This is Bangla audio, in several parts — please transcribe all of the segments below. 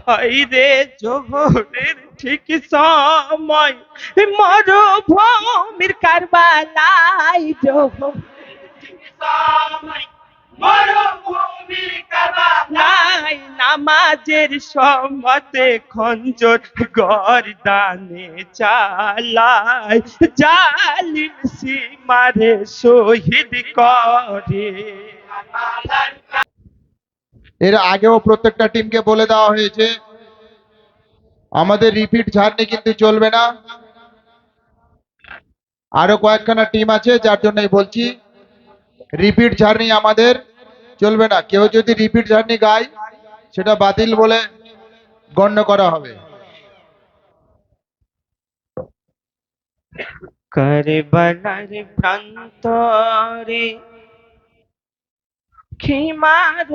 হায়রে জোহরের ঠিক সময় মরুভূমির কারবালায় জোহর নাই নামাজের সমতে খঞ্জর গর্দানে চালায় জালিম সীমারে শহীদ করে। এর আগেও প্রত্যেকটা টিমকে বলে দেওয়া হয়েছে আমাদের রিপিট জার্নি কিন্তু চলবে না। আরো কয়েকখানা টিম আছে যার জন্যই বলছি রিপিট জার্নি আমাদের চলবে না। কেউ যদি রিপিট জার্নি গায় সেটা বাতিল বলে গণ্য করা হবে। কারবালার প্রান্তরে খিমার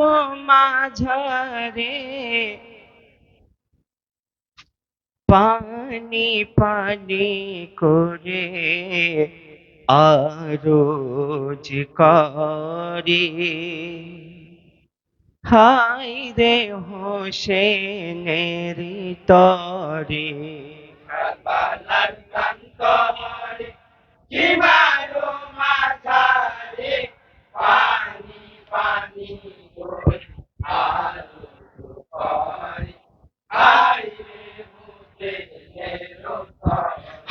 মাঝারে পানি পানি করে আরজ করে হায় রে হোসেনের তরে কারবালার প্রান্তরে খিমার মাঝারে পানি পানি করে আরজ করে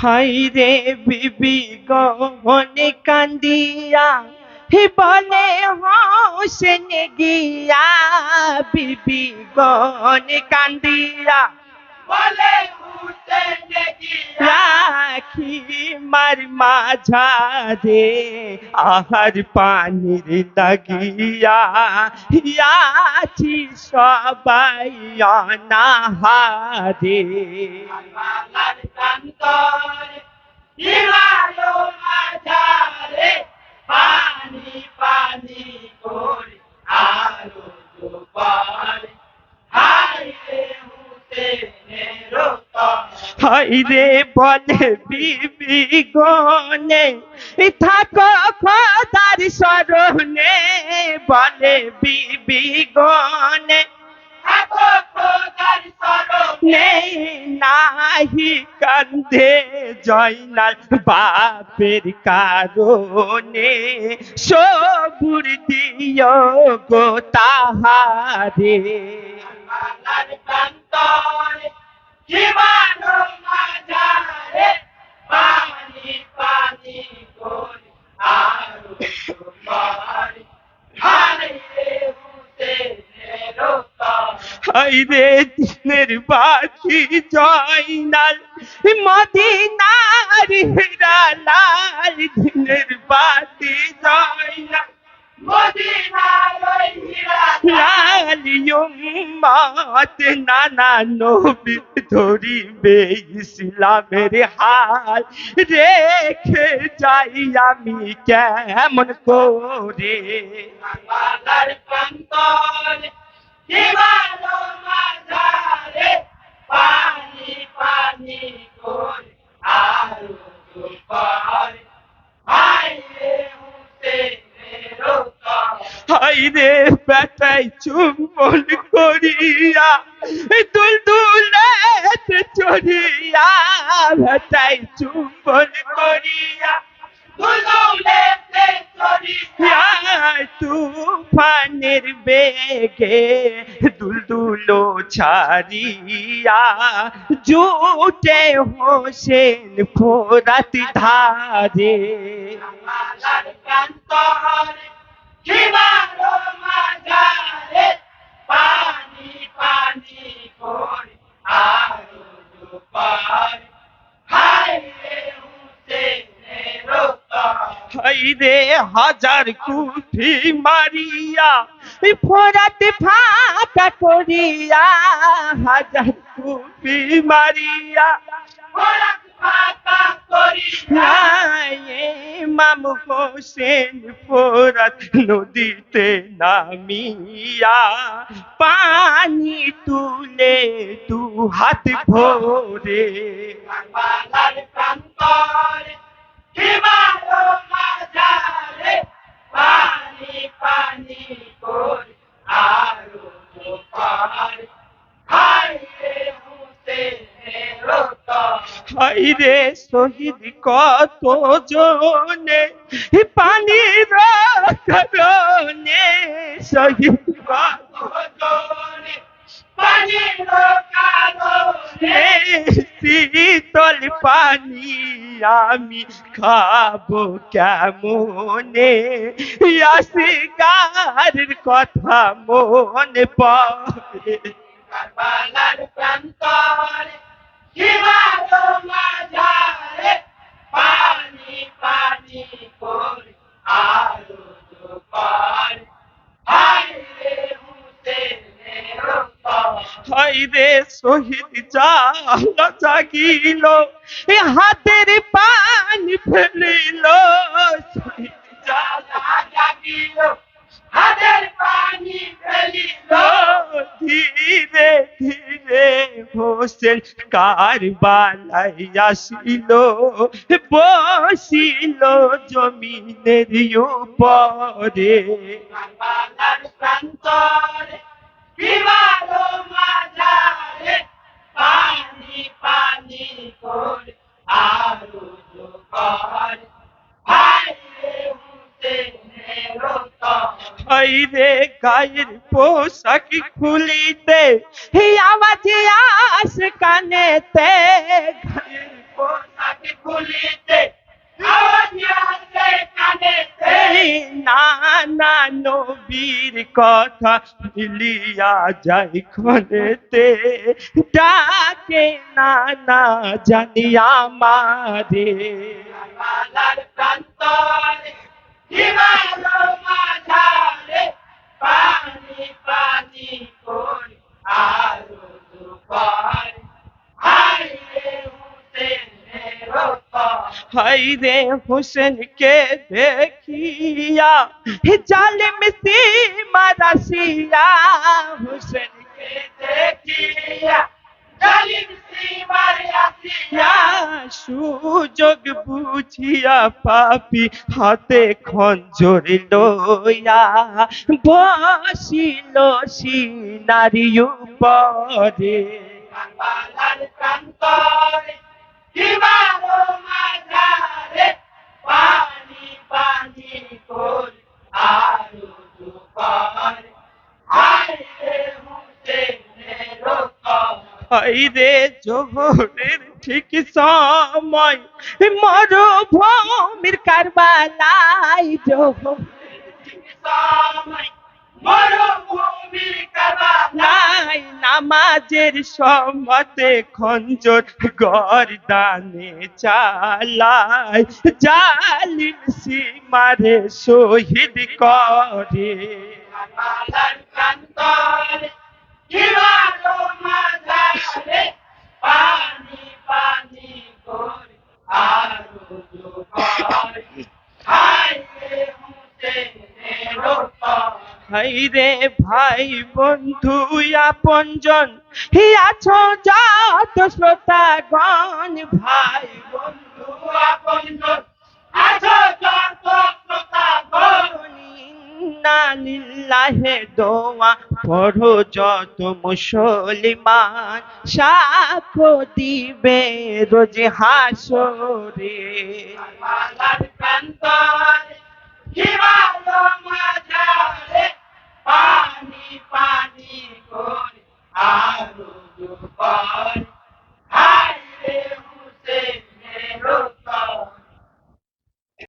হায়রে বিবি গহনে কান্দিয়া হে বলে হোসেন গিয়া বিবি গহনে কান্দিয়া বলে হোসেন গিয়া রাখি মার মাঝারে আহার পানির লাগিয়া ইয়াছি সবাই অনাহারে পানি পানি করে আরো হায়রে বলে বিবি গনে থাকো খোদার স্মরণে বলে বিবি গনে থাকো খোদার স্মরণে নাহি কান্দে জয়নাল বাপের কারণে সবুর দিও গো তাহারে জীবাণু মাঝারে পানি পানি করে আরো পারি হায়রে দিনের বাতি জয়নাল মদিনার হীরা লাল দিনের বাতি জয়নাল উম্মত নানা নবী ধরিবে ইসলামের হাল রেখে যাই আমি কেমন করে পানি পানি করে আরো হায়রে বেটাই চুম্বন করিয়া দুল দুলে চড়িয়া বেটাই চুম্বন করিয়া দুল দুলে চড়িয়া তুফানের বেগে দুলদুলো ছাড়িয়া জুটে হোসেন ফোরাত ধারে পানি পানি করে আরো হায়রে হাজার কুঠি মারিয়া ফোরাতে ফাঁকা করিয়া হাজার কুঠি মারিয়া ইমাম হোসেন ফোরাত নদীতে নামিয়া পানি তুলে দু হাত ভরে পানি পানি করে আরো হাইরে শহীদ কত জনে পানির কারণে শহীদ কত জনে পানির কারণে শীতল পানি আমি খাবো কেমনে আসিগারের কথা মনে পড়ে কারবালার প্রান্তরে হিমালয় মাঝারে পানি পানি করে আলো জোগাড় হায়রে হুসেনের হায়রে শহীদ জালা জাগিল এ হাতের পানি ফেলিল শহীদ জালা জাগিল হাতের পানি ফেলিল ধীরে ধীরে হোসেন কারবালায় আসিল বসিল জমিনের উপরে কারবালার প্রান্তরে হিমালয় মাঝারে পানি পানি করে আলো জোগাড় হায়রে হুসেনের হায়রে গায়ের পোশাক খুলিতে হে আওয়াজ আসে কানেতে গায়ের পোশাক খুলিতে আওয়াজ আসে কানেতে নানা নবীর কথা মিলিয়া যায় খনেতে ডাকে নানা জানি আমারে কারবালার প্রান্তরে হিমালয় মাঝারে পানি পানি করে আলো জোগাড় হায়রে হুসেনের হায়রে হুসেনকে দেখিয়া জালিম সীমা রাশিয়া হুসেনকে দেখিয়া জালিম সীমা রাশিয়া সুযোগ বুঝিয়া পাপি হাতে খঞ্জর লইয়া বসিল সিনারি উপরে কারবালার প্রান্তরে হিমালয় মাঝারে পানি পানি করে আলো জোগাড় হায়রে হুসেনের হায়রে জোহরের ঠিক সময় মরুভূমির কারবালায় জোহরের ঠিক সময় মরুভূমির কারবালায় নামাজের সমতে খঞ্জর গর্দানে চালায় জালিম সীমারে শহীদ করে কারবালার প্রান্তরে হিমালয় মাঝারে পানি পানি করে আলো জোগাড় হায়রে হুসেনের হায়রে ভাই বন্ধু আপনজন হি আছো যত শ্রোতাগণ ভাই বন্ধু আপনজন আছো যত শ্রোতাগণ ইন্না লিল্লাহি দোয়া পড়ো যত মুসলমান সাক্ষ্য দিবে রোজ হাসরে কারবালার প্রান্তরে হিমালয় মাঝারে পানি পানি করে আলো জোগাড়